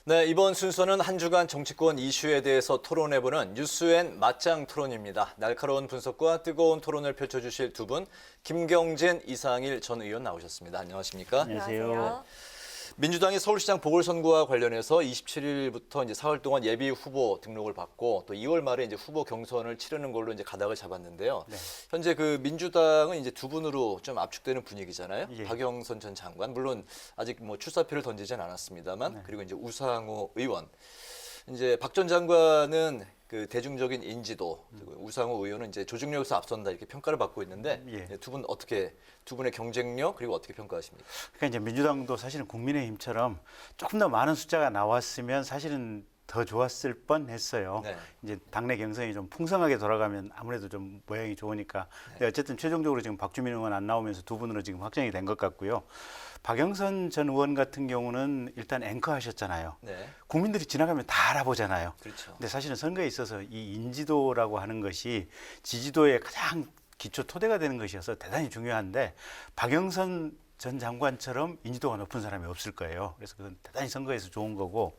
네, 이번 순서는 한 주간 정치권 이슈에 대해서 토론해보는 뉴스엔 맞짱 토론입니다. 날카로운 분석과 뜨거운 토론을 펼쳐주실 두 분, 김경진, 이상일 전 의원 나오셨습니다. 안녕하십니까? 안녕하세요. 민주당이 서울시장 보궐선거와 관련해서 27일부터 이제 사흘 동안 예비 후보 등록을 받고 또 2월 말에 이제 후보 경선을 치르는 걸로 이제 가닥을 잡았는데요. 네. 현재 그 민주당은 이제 두 분으로 좀 압축되는 분위기잖아요. 예. 박영선 전 장관, 물론 아직 뭐 출사표를 던지진 않았습니다만, 네. 그리고 이제 우상호 의원. 이제 박 전 장관은 그 대중적인 인지도, 그리고 우상호 의원은 이제 조직력에서 앞선다 이렇게 평가를 받고 있는데 예. 두 분 어떻게 두 분의 경쟁력 그리고 어떻게 평가하십니까? 그러니까 이제 민주당도 사실은 국민의힘처럼 조금 더 많은 숫자가 나왔으면 사실은 더 좋았을 뻔했어요. 네. 이제 당내 경선이 좀 풍성하게 돌아가면 아무래도 좀 모양이 좋으니까. 근데 어쨌든 최종적으로 지금 박주민 의원 안 나오면서 두 분으로 지금 확정이 된 것 같고요. 박영선 전 의원 같은 경우는 일단 앵커 하셨잖아요. 네, 국민들이 지나가면 다 알아보잖아요. 그렇죠. 근데 사실은 선거에 있어서 이 인지도라고 하는 것이 지지도의 가장 기초 토대가 되는 것이어서 대단히 중요한데 박영선 전 장관처럼 인지도가 높은 사람이 없을 거예요. 그래서 그건 대단히 선거에서 좋은 거고,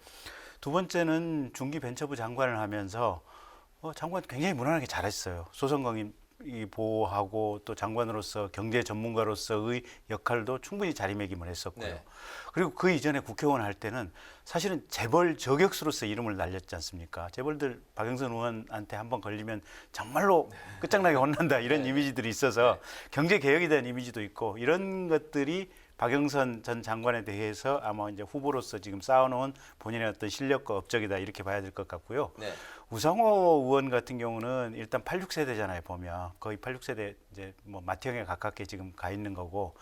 두 번째는 중기벤처부 장관을 하면서 장관 굉장히 무난하게 잘했어요. 소상공인 보호하고 또 장관으로서 경제 전문가로서의 역할도 충분히 자리매김을 했었고요. 네. 그리고 그 이전에 국회의원 할 때는 사실은 재벌 저격수로서 이름을 날렸지 않습니까? 재벌들 박영선 의원한테 한번 걸리면 정말로 끝장나게 혼난다 이런 네. 이미지들이 있어서 경제 개혁에 대한 이미지도 있고, 이런 것들이 박영선 전 장관에 대해서 아마 이제 후보로서 지금 쌓아놓은 본인의 어떤 실력과 업적이다 이렇게 봐야 될 것 같고요. 네. 우상호 의원 같은 경우는 일단 86세대잖아요, 보면. 거의 86세대 이제 뭐 맏형에 가깝게 지금 가 있는 거고,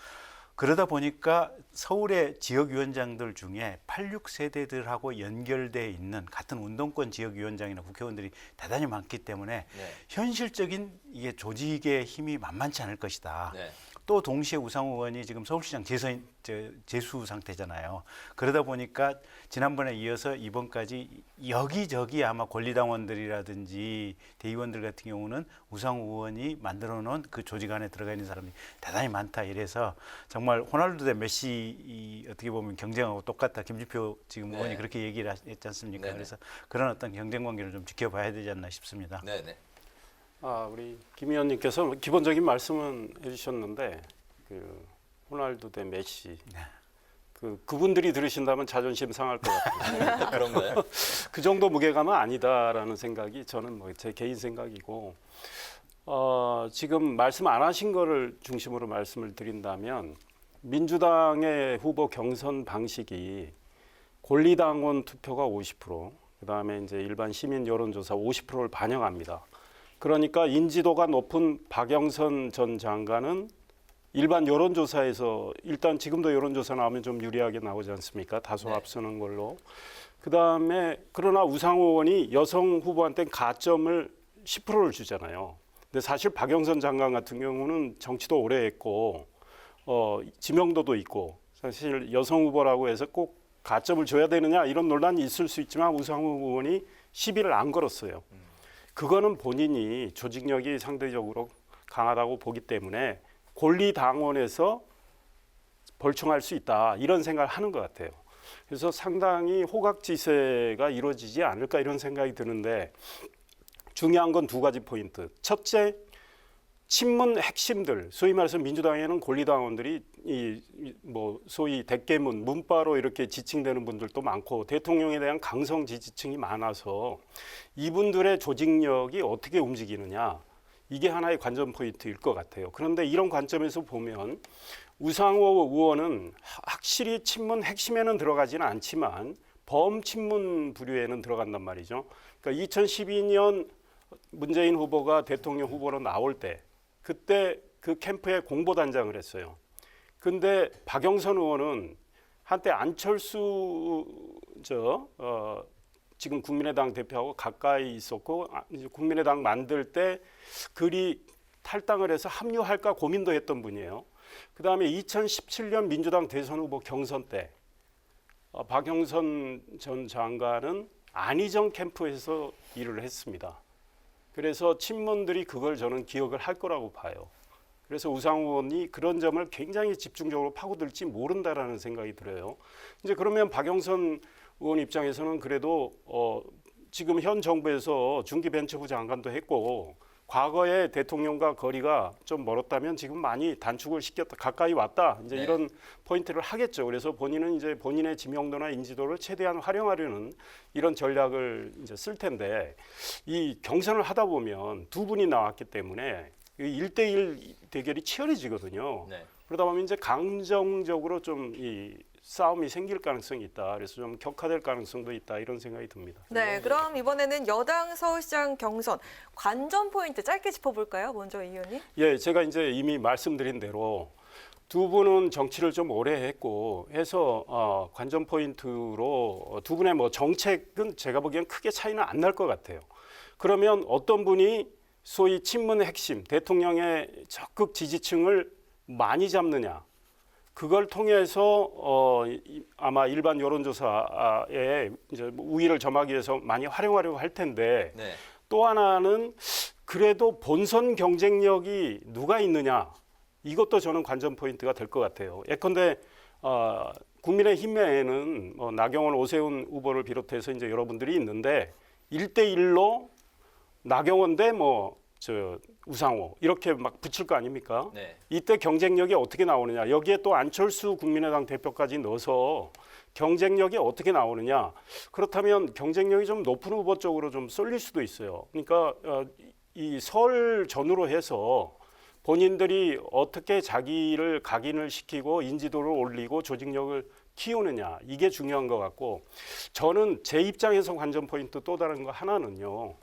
그러다 보니까 서울의 지역위원장들 중에 86세대들하고 연결돼 있는 같은 운동권 지역위원장이나 국회의원들이 대단히 많기 때문에 네. 현실적인 이게 조직의 힘이 만만치 않을 것이다. 네. 또 동시에 우상호 의원이 지금 서울시장 재수 상태잖아요. 그러다 보니까 지난번에 이어서 이번까지 여기저기 아마 권리당원들이라든지 대의원들 같은 경우는 우상호 의원이 만들어 놓은 그 조직 안에 들어가 있는 사람이 대단히 많다. 이래서 정말 호날두 대 메시 어떻게 보면 경쟁하고 똑같다. 김주표 지금 네. 의원이 그렇게 얘기를 했지 않습니까? 네네. 그래서 그런 어떤 경쟁 관계를 좀 지켜봐야 되지 않나 싶습니다. 네, 네. 우리 김 의원님께서 기본적인 말씀은 해주셨는데 그 호날두 대 메시 그분들이 들으신다면 자존심 상할 것 같아요. 그런가요? 그 정도 무게감은 아니다라는 생각이 저는 뭐 제 개인 생각이고, 지금 말씀 안 하신 거를 중심으로 말씀을 드린다면 민주당의 후보 경선 방식이 권리당원 투표가 50%, 그다음에 이제 일반 시민 여론조사 50%를 반영합니다. 그러니까 인지도가 높은 박영선 전 장관은 일반 여론조사에서 일단 지금도 여론조사 나오면 좀 유리하게 나오지 않습니까? 다소 네. 앞서는 걸로. 그다음에 그러나 우상호 의원이 여성 후보한테 가점을 10%를 주잖아요. 근데 사실 박영선 장관 같은 경우는 정치도 오래 했고 지명도도 있고, 사실 여성 후보라고 해서 꼭 가점을 줘야 되느냐 이런 논란이 있을 수 있지만 우상호 의원이 시비를 안 걸었어요. 그거는 본인이 조직력이 상대적으로 강하다고 보기 때문에 권리당원에서 벌충할 수 있다 이런 생각을 하는 것 같아요. 그래서 상당히 호각지세가 이루어지지 않을까 이런 생각이 드는데, 중요한 건 두 가지 포인트. 첫째, 친문 핵심들, 소위 말해서 민주당에는 권리당원들이 뭐 소위 대깨문, 문바로 이렇게 지칭되는 분들도 많고 대통령에 대한 강성 지지층이 많아서 이분들의 조직력이 어떻게 움직이느냐, 이게 하나의 관전 포인트일 것 같아요. 그런데 이런 관점에서 보면 우상호 의원은 확실히 친문 핵심에는 들어가지는 않지만 범친문 부류에는 들어간단 말이죠. 그러니까 2012년 문재인 후보가 대통령 후보로 나올 때 그때 그 캠프에 공보단장을 했어요. 근데 박영선 의원은 한때 안철수 지금 국민의당 대표하고 가까이 있었고, 이제 국민의당 만들 때 그리 탈당을 해서 합류할까 고민도 했던 분이에요. 그다음에 2017년 민주당 대선 후보 경선 때 박영선 전 장관은 안희정 캠프에서 일을 했습니다. 그래서 친문들이 그걸 저는 기억을 할 거라고 봐요. 그래서 우상호 의원이 그런 점을 굉장히 집중적으로 파고들지 모른다라는 생각이 들어요. 이제 그러면 박영선 의원 입장에서는 그래도 지금 현 정부에서 중기벤처부 장관도 했고 과거에 대통령과 거리가 좀 멀었다면 지금 많이 단축을 시켰다, 가까이 왔다, 이제 네. 이런 포인트를 하겠죠. 그래서 본인은 이제 본인의 지명도나 인지도를 최대한 활용하려는 이런 전략을 이제 쓸 텐데, 이 경선을 하다 보면 두 분이 나왔기 때문에 1대1 대결이 치열해지거든요. 네. 그러다 보면 이제 강정적으로 좀 이 싸움이 생길 가능성이 있다. 그래서 좀 격화될 가능성도 있다. 이런 생각이 듭니다. 네, 그럼 이번에는 여당 서울시장 경선 관전 포인트 짧게 짚어볼까요? 먼저 이 의원님. 예, 제가 이제 이미 말씀드린 대로 두 분은 정치를 좀 오래 했고 해서 관전 포인트로 두 분의 뭐 정책은 제가 보기엔 크게 차이는 안 날 것 같아요. 그러면 어떤 분이 소위 친문 핵심, 대통령의 적극 지지층을 많이 잡느냐, 그걸 통해서 아마 일반 여론조사에 이제 우위를 점하기 위해서 많이 활용하려고 할 텐데, 네. 또 하나는 그래도 본선 경쟁력이 누가 있느냐, 이것도 저는 관전 포인트가 될 것 같아요. 예컨대 국민의힘에는 나경원, 오세훈 후보를 비롯해서 이제 여러분들이 있는데 1대1로 나경원 대 우상호 이렇게 막 붙일 거 아닙니까? 네. 이때 경쟁력이 어떻게 나오느냐, 여기에 또 안철수 국민의당 대표까지 넣어서 경쟁력이 어떻게 나오느냐, 그렇다면 경쟁력이 좀 높은 후보 쪽으로 좀 쏠릴 수도 있어요. 그러니까 이 설 전후로 해서 본인들이 어떻게 자기를 각인을 시키고 인지도를 올리고 조직력을 키우느냐, 이게 중요한 것 같고, 저는 제 입장에서 관전 포인트 또 다른 거 하나는요,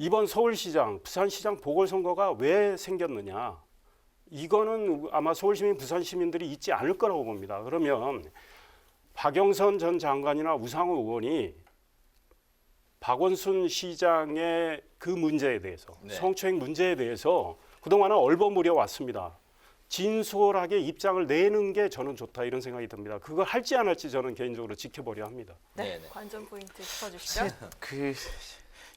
이번 서울시장, 부산시장 보궐선거가 왜 생겼느냐, 이거는 아마 서울시민, 부산시민들이 잊지 않을 거라고 봅니다. 그러면 박영선 전 장관이나 우상호 의원이 박원순 시장의 그 문제에 대해서, 네. 성추행 문제에 대해서 그동안은 얼버무려 왔습니다. 진솔하게 입장을 내는 게 저는 좋다, 이런 생각이 듭니다. 그걸 할지 안 할지 저는 개인적으로 지켜보려 합니다. 네, 네, 네. 관전 포인트 짚어주시죠.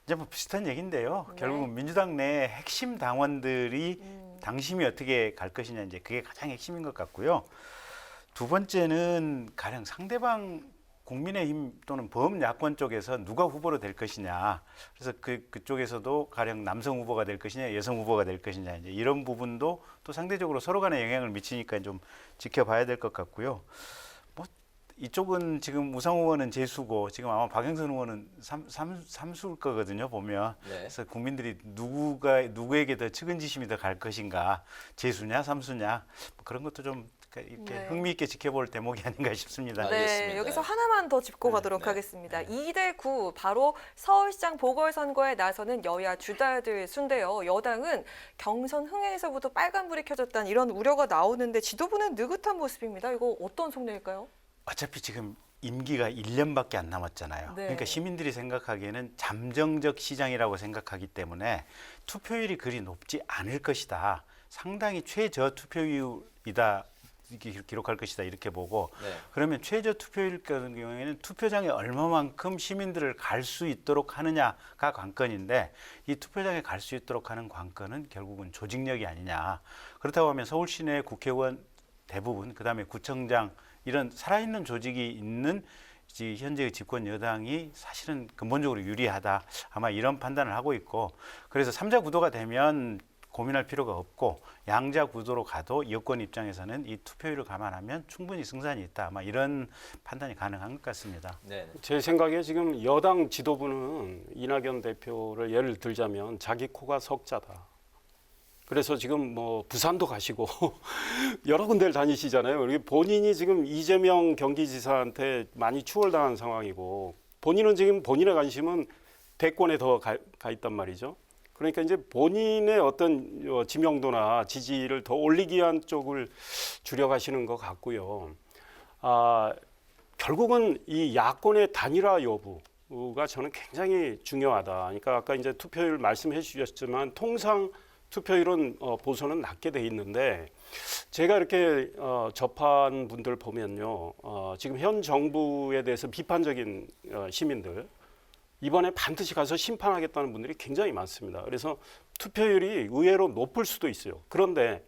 이제 뭐 비슷한 얘기인데요. 네. 결국은 민주당 내 핵심 당원들이 당심이 어떻게 갈 것이냐, 이제 그게 가장 핵심인 것 같고요. 두 번째는 가령 상대방 국민의힘 또는 범야권 쪽에서 누가 후보로 될 것이냐. 그래서 그쪽에서도 가령 남성 후보가 될 것이냐, 여성 후보가 될 것이냐, 이제 이런 부분도 또 상대적으로 서로 간에 영향을 미치니까 좀 지켜봐야 될 것 같고요. 뭐 이쪽은 지금 우상호 의원은 재수고 지금 아마 박영선 의원은 삼수일 거거든요, 보면. 네. 그래서 국민들이 누구에게 더 측은지심이 더 갈 것인가, 재수냐 삼수냐, 뭐 그런 것도 좀 이렇게 네. 흥미있게 지켜볼 대목이 아닌가 싶습니다. 알겠습니다. 네, 여기서 하나만 더 짚고 가도록 네. 하겠습니다. 2대9 바로 서울시장 보궐선거에 나서는 여야 주자들 순데요. 여당은 경선 흥행에서부터 빨간불이 켜졌다는 이런 우려가 나오는데 지도부는 느긋한 모습입니다. 이거 어떤 속내일까요? 어차피 지금 임기가 1년밖에 안 남았잖아요. 네. 그러니까 시민들이 생각하기에는 잠정적 시장이라고 생각하기 때문에 투표율이 그리 높지 않을 것이다. 상당히 최저 투표율이다. 기록할 것이다, 이렇게 보고. 네. 그러면 최저 투표율 같은 경우에는 투표장에 얼마만큼 시민들을 갈 수 있도록 하느냐가 관건인데, 이 투표장에 갈 수 있도록 하는 관건은 결국은 조직력이 아니냐. 그렇다고 하면 서울 시내 국회의원 대부분, 그다음에 구청장, 이런 살아있는 조직이 있는 현재의 집권 여당이 사실은 근본적으로 유리하다, 아마 이런 판단을 하고 있고, 그래서 3자 구도가 되면 고민할 필요가 없고, 양자 구도로 가도 여권 입장에서는 이 투표율을 감안하면 충분히 승산이 있다, 아마 이런 판단이 가능한 것 같습니다. 네. 제 생각에 지금 여당 지도부는 이낙연 대표를 예를 들자면 자기 코가 석자다. 그래서 지금 뭐 부산도 가시고 여러 군데를 다니시잖아요. 본인이 지금 이재명 경기지사한테 많이 추월당한 상황이고, 본인은 지금 본인의 관심은 대권에 더 가 있단 말이죠. 그러니까 이제 본인의 어떤 지명도나 지지를 더 올리기 위한 쪽을 줄여가시는 것 같고요. 결국은 이 야권의 단일화 여부가 저는 굉장히 중요하다. 그러니까 아까 이제 투표율 말씀해 주셨지만 통상 투표율은 보수는 낮게 돼 있는데, 제가 이렇게 접한 분들 보면요, 지금 현 정부에 대해서 비판적인 시민들, 이번에 반드시 가서 심판하겠다는 분들이 굉장히 많습니다. 그래서 투표율이 의외로 높을 수도 있어요. 그런데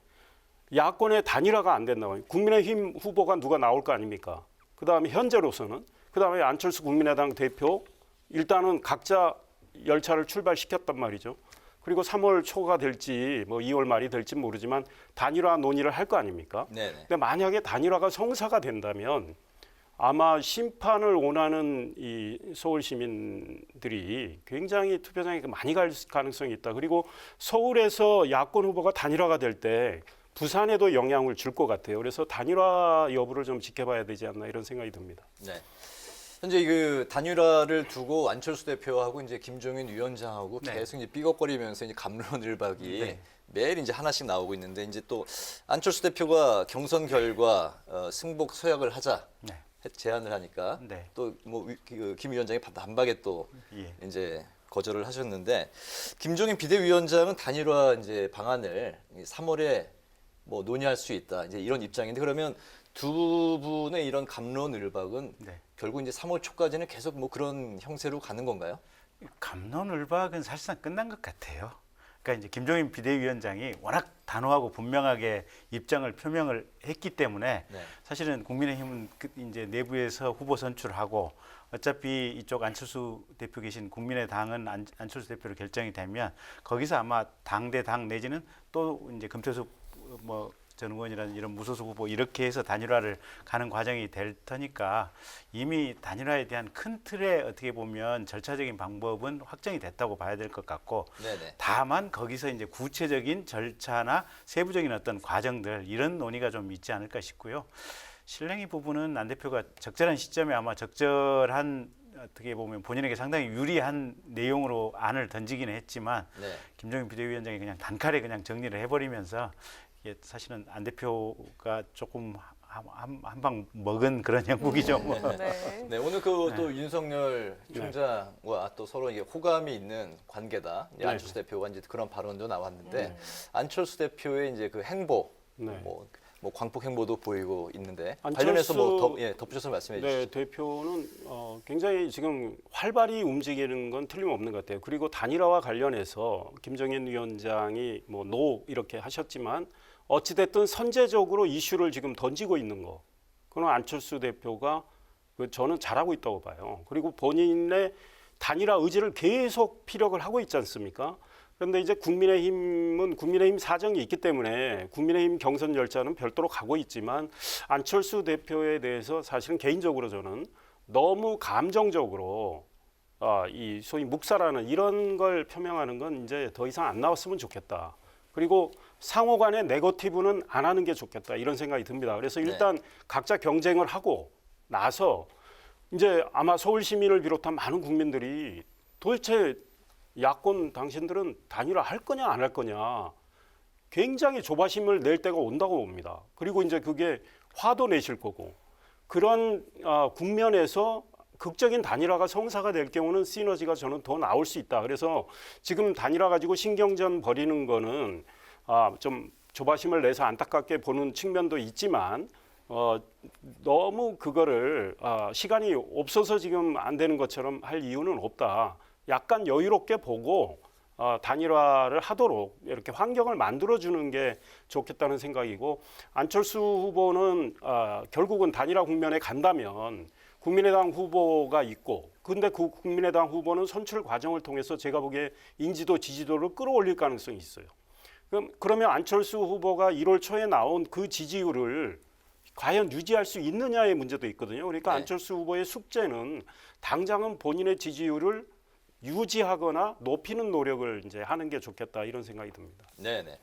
야권의 단일화가 안 된다고, 국민의힘 후보가 누가 나올 거 아닙니까? 그다음에 현재로서는 그다음에 안철수 국민의당 대표 일단은 각자 열차를 출발시켰단 말이죠. 그리고 3월 초가 될지 뭐 2월 말이 될지 모르지만 단일화 논의를 할 거 아닙니까? 네네. 근데 만약에 단일화가 성사가 된다면 아마 심판을 원하는 이 서울 시민들이 굉장히 투표장에 많이 갈 가능성이 있다. 그리고 서울에서 야권 후보가 단일화가 될 때 부산에도 영향을 줄 것 같아요. 그래서 단일화 여부를 좀 지켜봐야 되지 않나 이런 생각이 듭니다. 네. 현재 그 단일화를 두고 안철수 대표하고 이제 김종인 위원장하고 네. 계속 이제 삐걱거리면서 이제 감론을박이 네. 매일 이제 하나씩 나오고 있는데 이제 또 안철수 대표가 경선 결과 승복 서약을 하자 네. 제안을 하니까 네. 또 뭐 김 위원장이 단박에 또 예. 이제 거절을 하셨는데 김종인 비대위원장은 단일화 이제 방안을 3월에 뭐 논의할 수 있다 이제 이런 입장인데 그러면 두 분의 이런 감론을박은 네. 결국 이제 3월 초까지는 계속 뭐 그런 형태로 가는 건가요? 감론을박은 사실상 끝난 것 같아요. 그러니까 이제 김종인 비대위원장이 워낙 단호하고 분명하게 입장을 표명을 했기 때문에 네. 사실은 국민의힘은 이제 내부에서 후보 선출하고 어차피 이쪽 안철수 대표 계신 국민의당은 안철수 대표로 결정이 되면 거기서 아마 당 대 당 내지는 또 이제 금태섭 뭐 전 의원이라는 이런 무소속 후보 이렇게 해서 단일화를 가는 과정이 될 테니까 이미 단일화에 대한 큰 틀에 어떻게 보면 절차적인 방법은 확정이 됐다고 봐야 될 것 같고 네네. 다만 거기서 이제 구체적인 절차나 세부적인 어떤 과정들 이런 논의가 좀 있지 않을까 싶고요. 실랭이 부분은 안 대표가 적절한 시점에 아마 적절한 어떻게 보면 본인에게 상당히 유리한 내용으로 안을 던지기는 했지만 네. 김종인 비대위원장이 그냥 단칼에 그냥 정리를 해버리면서 이게 사실은 안 대표가 조금 한 방 먹은 그런 형국이죠. 뭐. 네. 네, 오늘 그 또 윤석열 총장과 또 서로 이게 호감이 있는 관계다. 이제 네. 안철수 대표가 이제 그런 발언도 나왔는데 음. 안철수 대표의 이제 그 행보, 네. 뭐 광폭 행보도 보이고 있는데 안철수- 관련해서 뭐 덧붙여서 말씀해 주시죠. 네, 대표는 굉장히 지금 활발히 움직이는 건 틀림없는 것 같아요. 그리고 단일화와 관련해서 김정인 위원장이 뭐 노 이렇게 하셨지만 어찌됐든 선제적으로 이슈를 지금 던지고 있는 거. 그건 안철수 대표가 저는 잘하고 있다고 봐요. 그리고 본인의 단일화 의지를 계속 피력을 하고 있지 않습니까? 그런데 이제 국민의힘은 국민의힘 사정이 있기 때문에 국민의힘 경선 열차는 별도로 가고 있지만 안철수 대표에 대해서 사실은 개인적으로 저는 너무 감정적으로 이 소위 묵살하는 이런 걸 표명하는 건 이제 더 이상 안 나왔으면 좋겠다. 그리고 상호 간의 네거티브는 안 하는 게 좋겠다 이런 생각이 듭니다. 그래서 일단 각자 경쟁을 하고 나서 이제 아마 서울 시민을 비롯한 많은 국민들이 도대체 야권 당신들은 단일화 할 거냐 안 할 거냐 굉장히 조바심을 낼 때가 온다고 봅니다. 그리고 이제 그게 화도 내실 거고 그런 국면에서 극적인 단일화가 성사가 될 경우는 시너지가 저는 더 나올 수 있다. 그래서 지금 단일화 가지고 신경전 벌이는 거는 좀 조바심을 내서 안타깝게 보는 측면도 있지만 너무 그거를 시간이 없어서 지금 안 되는 것처럼 할 이유는 없다. 약간 여유롭게 보고 단일화를 하도록 이렇게 환경을 만들어주는 게 좋겠다는 생각이고 안철수 후보는 결국은 단일화 국면에 간다면 국민의당 후보가 있고 근데 그 국민의당 후보는 선출 과정을 통해서 제가 보기에 인지도 지지도를 끌어올릴 가능성이 있어요. 그러면 안철수 후보가 1월 초에 나온 그 지지율을 과연 유지할 수 있느냐의 문제도 있거든요. 그러니까 네. 안철수 후보의 숙제는 당장은 본인의 지지율을 유지하거나 높이는 노력을 이제 하는 게 좋겠다 이런 생각이 듭니다. 네네.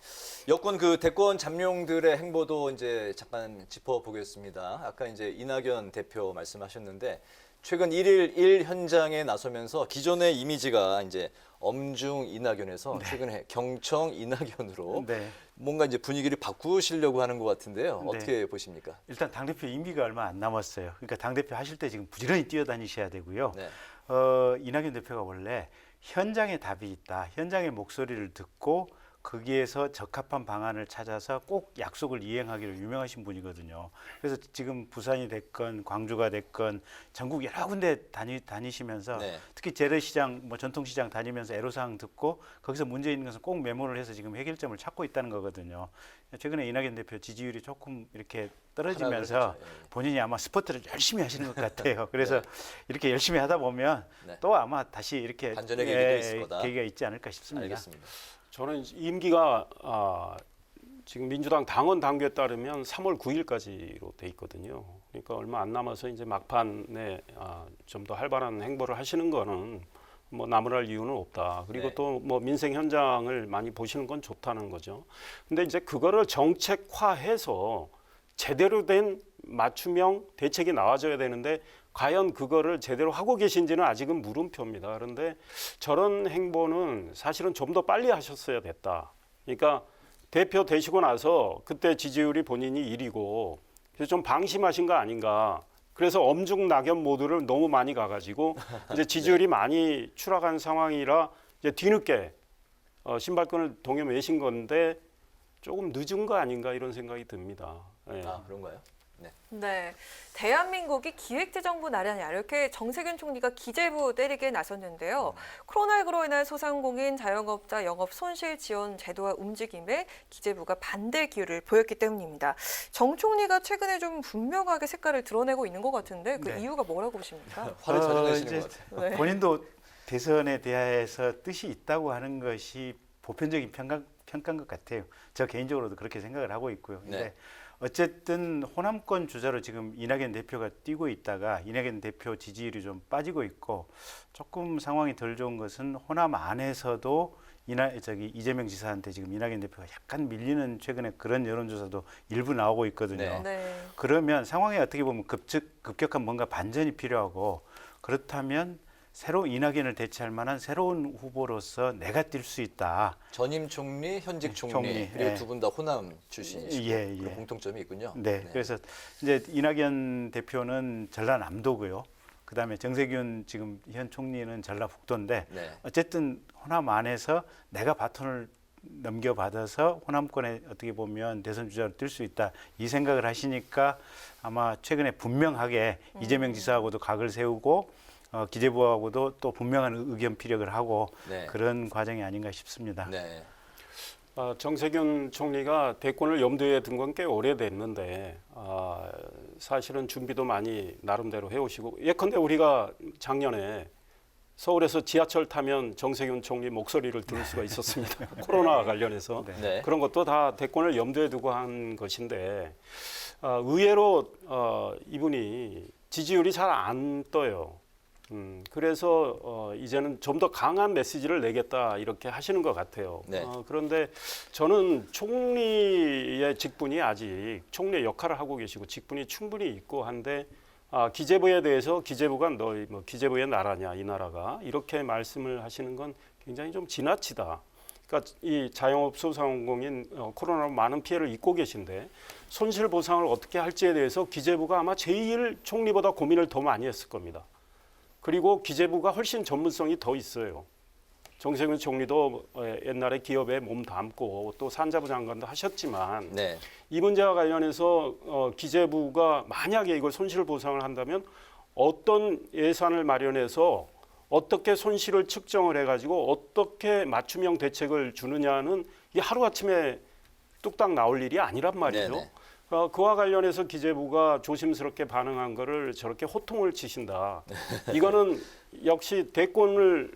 여권 그 대권 잠룡들의 행보도 이제 잠깐 짚어보겠습니다. 아까 이제 이낙연 대표 말씀하셨는데 최근 1일 1 현장에 나서면서 기존의 이미지가 이제 엄중 이낙연에서 최근에 경청 이낙연으로 네. 뭔가 이제 분위기를 바꾸시려고 하는 것 같은데요. 네. 어떻게 보십니까? 일단 당대표 임기가 얼마 안 남았어요. 그러니까 당대표 하실 때 지금 부지런히 뛰어다니셔야 되고요. 네. 이낙연 대표가 원래 현장에 답이 있다. 현장의 목소리를 듣고 거기에서 적합한 방안을 찾아서 꼭 약속을 이행하기로 유명하신 분이거든요. 그래서 지금 부산이 됐건 광주가 됐건 전국 여러 군데 다니시면서 네. 특히 재래시장, 뭐 전통시장 다니면서 애로사항 듣고 거기서 문제 있는 것은 꼭 메모를 해서 지금 해결점을 찾고 있다는 거거든요. 최근에 이낙연 대표 지지율이 조금 이렇게 떨어지면서 하락을 했죠. 예. 본인이 아마 스포트를 열심히 하시는 것 같아요. 그래서 네. 이렇게 열심히 하다 보면 네. 또 아마 다시 이렇게 반전의 계기도 있을 거다. 계기가 있지 않을까 싶습니다. 알겠습니다. 저는 임기가 지금 민주당 당원 당규에 따르면 3월 9일까지로 돼 있거든요. 그러니까 얼마 안 남아서 이제 막판에 좀 더 활발한 행보를 하시는 거는 뭐 나무랄 이유는 없다. 그리고 네. 또 뭐 민생 현장을 많이 보시는 건 좋다는 거죠. 근데 이제 그거를 정책화해서 제대로 된 맞춤형 대책이 나와줘야 되는데 과연 그거를 제대로 하고 계신지는 아직은 물음표입니다. 그런데 저런 행보는 사실은 좀 더 빨리 하셨어야 됐다. 그러니까 대표 되시고 나서 그때 지지율이 본인이 1위고 그래서 좀 방심하신 거 아닌가. 그래서 엄중 낙연 모드를 너무 많이 가가지고 이제 지지율이 많이 추락한 상황이라 이제 뒤늦게 신발끈을 동여 매신 건데 조금 늦은 거 아닌가 이런 생각이 듭니다. 예. 아, 그런가요? 네. 네, 대한민국이 기획재정부 나라냐 이렇게 정세균 총리가 기재부 때리기에 나섰는데요. 코로나19로 인한 소상공인, 자영업자 영업 손실 지원 제도와 움직임에 기재부가 반대 기류를 보였기 때문입니다. 정 총리가 최근에 좀 분명하게 색깔을 드러내고 있는 것 같은데 그 네. 이유가 뭐라고 보십니까? 화를 자주 내시는 이제 것 같아요. 네. 본인도 대선에 대해서 뜻이 있다고 하는 것이 보편적인 평가인 것 같아요. 저 개인적으로도 그렇게 생각을 하고 있고요. 근데 네. 어쨌든 호남권 주자로 지금 이낙연 대표가 뛰고 있다가 이낙연 대표 지지율이 좀 빠지고 있고 조금 상황이 덜 좋은 것은 호남 안에서도 이재명 지사한테 지금 이낙연 대표가 약간 밀리는 최근에 그런 여론조사도 일부 나오고 있거든요. 네. 네. 그러면 상황이 어떻게 보면 급격한 뭔가 반전이 필요하고 그렇다면 새로 이낙연을 대체할 만한 새로운 후보로서 내가 뛸 수 있다. 전임 총리, 현직 총리, 총리, 그리고 예. 두 분 다 호남 출신이시고 예, 예. 그런 공통점이 있군요. 네, 그래서 이제 이낙연 대표는 전라남도고요. 그다음에 정세균 지금 현 총리는 전라북도인데 네. 어쨌든 호남 안에서 내가 바톤을 넘겨받아서 호남권에 어떻게 보면 대선 주자로 뛸 수 있다 이 생각을 하시니까 아마 최근에 분명하게 이재명 지사하고도 각을 세우고 기재부하고도 또 분명한 의견 피력을 하고 네. 그런 과정이 아닌가 싶습니다. 네. 정세균 총리가 대권을 염두에 둔 건 꽤 오래됐는데 사실은 준비도 많이 나름대로 해오시고 예컨대 우리가 작년에 서울에서 지하철 타면 정세균 총리 목소리를 들을 수가 있었습니다. 코로나와 관련해서 네. 그런 것도 다 대권을 염두에 두고 한 것인데 의외로 이분이 지지율이 잘 안 떠요. 그래서 이제는 좀 더 강한 메시지를 내겠다 이렇게 하시는 것 같아요. 네. 그런데 저는 총리의 직분이 아직 총리의 역할을 하고 계시고 직분이 충분히 있고 한데 기재부에 대해서 기재부가 너희 뭐 기재부의 나라냐 이 나라가 이렇게 말씀을 하시는 건 굉장히 좀 지나치다. 그러니까 이 자영업 소상공인 코로나로 많은 피해를 입고 계신데 손실 보상을 어떻게 할지에 대해서 기재부가 아마 제일 총리보다 고민을 더 많이 했을 겁니다. 그리고 기재부가 훨씬 전문성이 더 있어요. 정세균 총리도 옛날에 기업에 몸 담고 또 산자부 장관도 하셨지만 네. 이 문제와 관련해서 기재부가 만약에 이걸 손실 보상을 한다면 어떤 예산을 마련해서 어떻게 손실을 측정을 해가지고 어떻게 맞춤형 대책을 주느냐는 이 하루아침에 뚝딱 나올 일이 아니란 말이죠. 네네. 그와 관련해서 기재부가 조심스럽게 반응한 거를 저렇게 호통을 치신다. 이거는 역시 대권을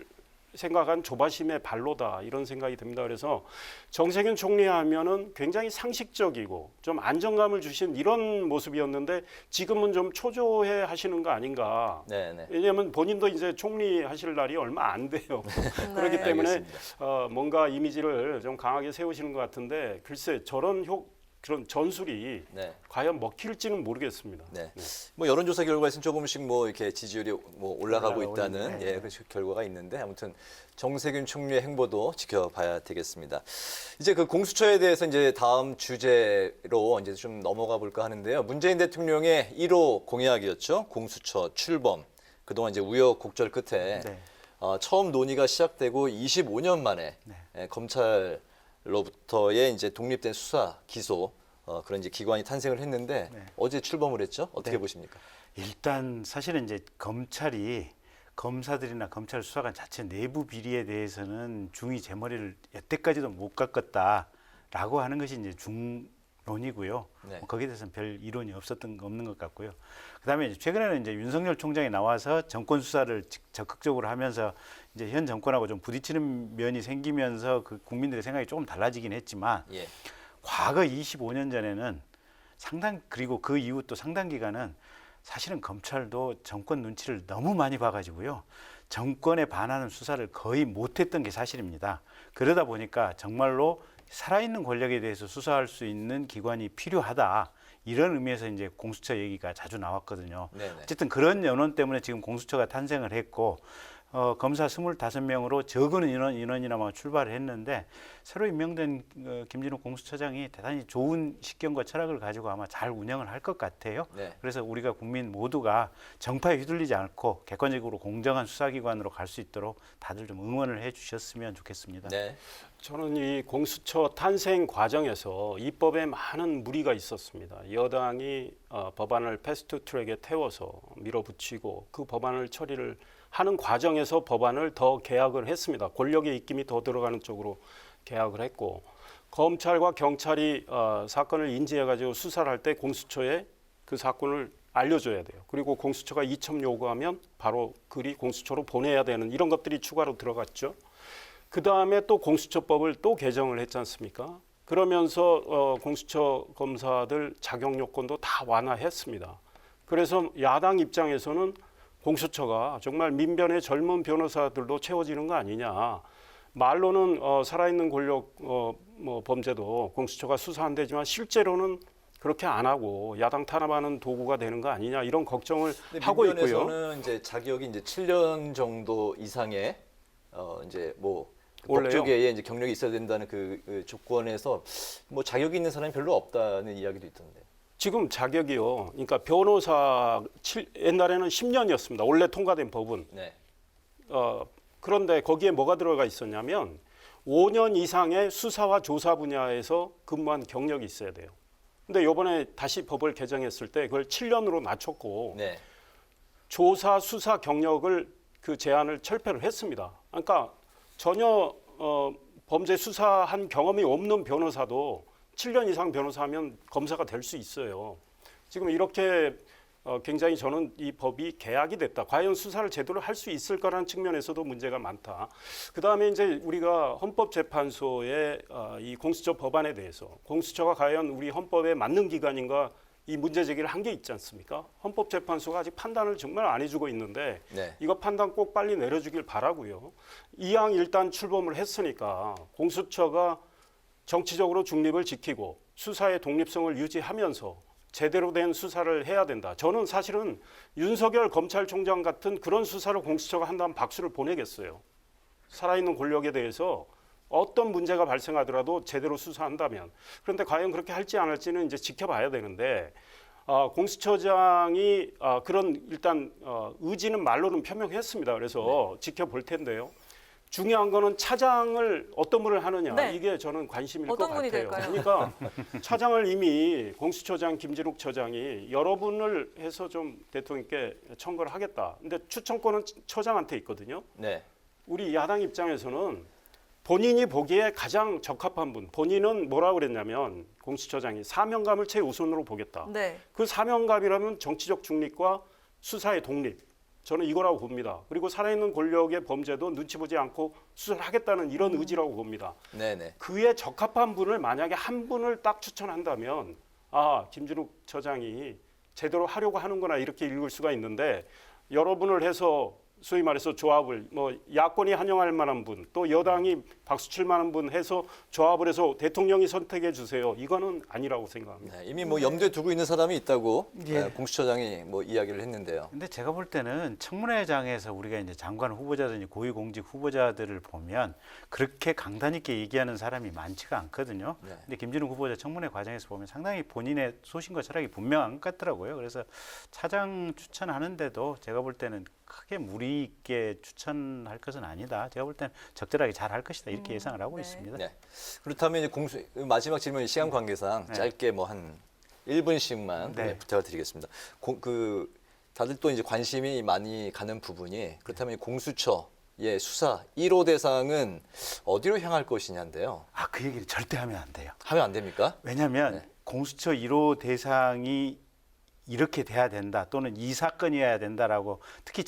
생각한 조바심의 발로다 이런 생각이 듭니다. 그래서 정세균 총리 하면은 굉장히 상식적이고 좀 안정감을 주신 이런 모습이었는데 지금은 좀 초조해 하시는 거 아닌가. 네, 네. 왜냐하면 본인도 이제 총리 하실 날이 얼마 안 돼요. 그렇기 때문에 알겠습니다. 뭔가 이미지를 좀 강하게 세우시는 것 같은데 글쎄 저런 그런 전술이 네. 과연 먹힐지는 모르겠습니다. 네. 뭐 여론조사 결과에서는 조금씩 뭐 이렇게 지지율이 뭐 올라가고 올라가고 있다는 있는데. 그 결과가 있는데 아무튼 정세균 총리의 행보도 지켜봐야 되겠습니다. 이제 그 공수처에 대해서 이제 다음 주제로 이제 좀 넘어가 볼까 하는데요. 문재인 대통령의 1호 공약이었죠. 공수처 출범. 그동안 이제 우여곡절 끝에 네. 처음 논의가 시작되고 25년 만에 네. 검찰 로부터의 이제 독립된 수사 기소 그런 이제 기관이 탄생을 했는데 네. 어제 출범을 했죠. 어떻게 네. 보십니까? 일단 사실은 이제 검찰이 검사들이나 검찰 수사관 자체 내부 비리에 대해서는 중이 제 머리를 여태까지도 못 깎았다라고 하는 것이 이제 중론이고요. 네. 거기에 대해서는 별 이론이 없는 것 같고요. 그다음에 이제 최근에는 이제 윤석열 총장이 나와서 정권 수사를 적극적으로 하면서 이제 현 정권하고 좀 부딪히는 면이 생기면서 그 국민들의 생각이 조금 달라지긴 했지만 예. 과거 25년 전에는 그리고 그 이후 또 상당 기간은 사실은 검찰도 정권 눈치를 너무 많이 봐가지고요. 정권에 반하는 수사를 거의 못했던 게 사실입니다. 그러다 보니까 정말로 살아있는 권력에 대해서 수사할 수 있는 기관이 필요하다. 이런 의미에서 이제 공수처 얘기가 자주 나왔거든요. 네네. 어쨌든 그런 연원 때문에 지금 공수처가 탄생을 했고 검사 25명으로 적은 인원이나마 출발을 했는데 새로 임명된 김진욱 공수처장이 대단히 좋은 식견과 철학을 가지고 아마 잘 운영을 할 것 같아요. 네. 그래서 우리가 국민 모두가 정파에 휘둘리지 않고 객관적으로 공정한 수사기관으로 갈 수 있도록 다들 좀 응원을 해주셨으면 좋겠습니다. 네. 저는 이 공수처 탄생 과정에서 입법에 많은 무리가 있었습니다. 여당이 법안을 패스트트랙에 태워서 밀어붙이고 그 법안을 처리를 하는 과정에서 법안을 더 개혁을 했습니다. 권력의 입김이 더 들어가는 쪽으로 개혁을 했고 검찰과 경찰이 사건을 인지해가지고 수사를 할 때 공수처에 그 사건을 알려줘야 돼요. 그리고 공수처가 이첩 요구하면 바로 그리 공수처로 보내야 되는 이런 것들이 추가로 들어갔죠. 그 다음에 또 공수처법을 또 개정을 했지 않습니까? 그러면서 공수처 검사들 자격 요건도 다 완화했습니다. 그래서 야당 입장에서는 공수처가 정말 민변의 젊은 변호사들도 채워지는 거 아니냐. 말로는 살아있는 권력 범죄도 공수처가 수사한다지만 실제로는 그렇게 안 하고 야당 탄압하는 도구가 되는 거 아니냐 이런 걱정을 하고 있고요. 민변에서는 이제 자격이 이제 7년 정도 이상의 이제 뭐 원래요? 법조계에 이제 경력이 있어야 된다는 그 조건에서 뭐 자격이 있는 사람이 별로 없다는 이야기도 있던데. 지금 자격이요. 그러니까 변호사 옛날에는 10년이었습니다. 원래 통과된 법은. 네. 그런데 거기에 뭐가 들어가 있었냐면 5년 이상의 수사와 조사 분야에서 근무한 경력이 있어야 돼요. 근데 이번에 다시 법을 개정했을 때 그걸 7년으로 낮췄고 네. 조사 수사 경력을 그 제한을 철폐를 했습니다. 그러니까 전혀 범죄 수사한 경험이 없는 변호사도 7년 이상 변호사하면 검사가 될 수 있어요. 지금 이렇게 굉장히 저는 이 법이 개약이 됐다. 과연 수사를 제대로 할 수 있을 거라는 측면에서도 문제가 많다. 그다음에 이제 우리가 헌법재판소의 이 공수처 법안에 대해서 공수처가 과연 우리 헌법에 맞는 기관인가 이 문제 제기를 한 게 있지 않습니까? 헌법재판소가 아직 판단을 정말 안 해주고 있는데 네. 이거 판단 꼭 빨리 내려주길 바라고요. 이왕 일단 출범을 했으니까 공수처가 정치적으로 중립을 지키고 수사의 독립성을 유지하면서 제대로 된 수사를 해야 된다. 저는 사실은 윤석열 검찰총장 같은 그런 수사를 공수처가 한다면 박수를 보내겠어요. 살아있는 권력에 대해서 어떤 문제가 발생하더라도 제대로 수사한다면. 그런데 과연 그렇게 할지 안 할지는 이제 지켜봐야 되는데 공수처장이 그런 일단 의지는 말로는 표명했습니다. 그래서 지켜볼 텐데요. 중요한 거는 차장을 어떤 분을 하느냐 네. 이게 저는 관심일 것 어떤 같아요. 분이 될까요? 그러니까 차장을 이미 공수처장 김진욱 처장이 여러 분을 해서 좀 대통령께 청구를 하겠다. 근데 추천권은 처장한테 있거든요. 네. 우리 야당 입장에서는 본인이 보기에 가장 적합한 분, 본인은 뭐라고 그랬냐면 공수처장이 사명감을 최우선으로 보겠다. 네. 그 사명감이라면 정치적 중립과 수사의 독립. 저는 이거라고 봅니다. 그리고 살아있는 권력의 범죄도 눈치 보지 않고 수사를 하겠다는 이런 의지라고 봅니다. 네네. 그에 적합한 분을 만약에 한 분을 딱 추천한다면 김진욱 처장이 제대로 하려고 하는구나 이렇게 읽을 수가 있는데 여러분을 해서 소위 말해서 조합을 뭐 야권이 환영할 만한 분, 또 여당이 박수 칠 만한 분 해서 조합을 해서 대통령이 선택해 주세요. 이거는 아니라고 생각합니다. 네, 이미 뭐 염두에 두고 있는 사람이 있다고 예. 공수처장이 뭐 이야기를 했는데요. 근데 제가 볼 때는 청문회장에서 우리가 이제 장관 후보자든지 고위공직 후보자들을 보면 그렇게 강단 있게 얘기하는 사람이 많지가 않거든요. 네. 근데 김진욱 후보자 청문회 과정에서 보면 상당히 본인의 소신과 철학이 분명한 것 같더라고요. 그래서 차장 추천하는데도 제가 볼 때는 크게 무리 있게 추천할 것은 아니다. 제가 볼 때는 적절하게 잘 할 것이다. 이렇게 예상을 하고 네. 있습니다. 네. 그렇다면 이제 마지막 질문 시간 관계상 네. 짧게 뭐 한 1분씩만 네. 부탁을 드리겠습니다. 다들 또 이제 관심이 많이 가는 부분이 그렇다면 이 공수처의 수사 1호 대상은 어디로 향할 것이냐인데요. 아, 그 얘기를 절대 하면 안 돼요. 하면 안 됩니까? 왜냐하면 네. 공수처 1호 대상이 이렇게 돼야 된다 또는 이 사건이어야 된다라고 특히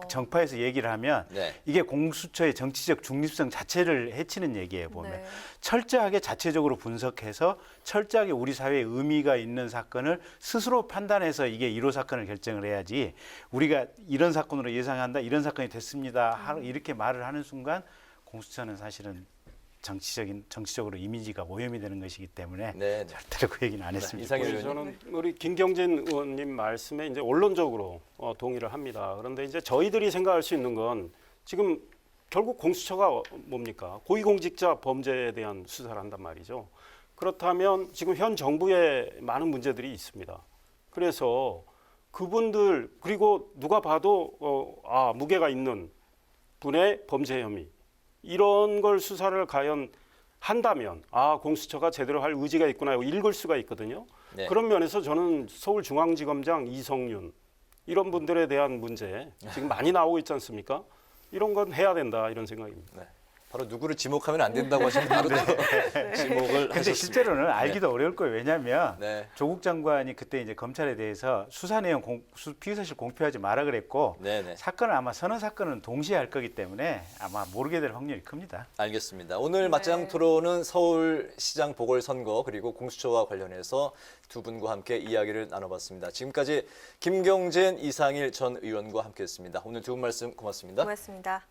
정파에서 얘기를 하면 네. 이게 공수처의 정치적 중립성 자체를 해치는 얘기예요. 보면 네. 철저하게 자체적으로 분석해서 철저하게 우리 사회에 의미가 있는 사건을 스스로 판단해서 이게 1호 사건을 결정을 해야지 우리가 이런 사건으로 예상한다 이런 사건이 됐습니다 이렇게 말을 하는 순간 공수처는 사실은 정치적으로 이미지가 오염이 되는 것이기 때문에 네. 절대로 그 얘기는 안 했습니다. 이상일 그래서 의원님. 저는 우리 김경진 의원님 말씀에 이제 원론적으로 동의를 합니다. 그런데 이제 저희들이 생각할 수 있는 건 지금 결국 공수처가 뭡니까? 고위공직자 범죄에 대한 수사를 한단 말이죠. 그렇다면 지금 현 정부에 많은 문제들이 있습니다. 그래서 그분들 그리고 누가 봐도 무게가 있는 분의 범죄 혐의 이런 걸 수사를 과연 한다면 공수처가 제대로 할 의지가 있구나 읽을 수가 있거든요. 네. 그런 면에서 저는 서울중앙지검장 이성윤 이런 분들에 대한 문제 지금 많이 나오고 있지 않습니까? 이런 건 해야 된다 이런 생각입니다. 네. 바로 누구를 지목하면 안 된다고 하시면 바로 지목을 근데 하셨습니다. 실제로는 알기도 어려울 거예요. 왜냐하면 네. 조국 장관이 그때 이제 검찰에 대해서 수사 내용 피의사실 공표하지 마라 그랬고 네네. 사건을 아마 서너 사건은 동시에 할 거기 때문에 아마 모르게 될 확률이 큽니다. 알겠습니다. 오늘 맞짱 토론은 서울시장 보궐선거 그리고 공수처와 관련해서 두 분과 함께 이야기를 나눠봤습니다. 지금까지 김경진, 이상일 전 의원과 함께했습니다. 오늘 두 분 말씀 고맙습니다. 고맙습니다.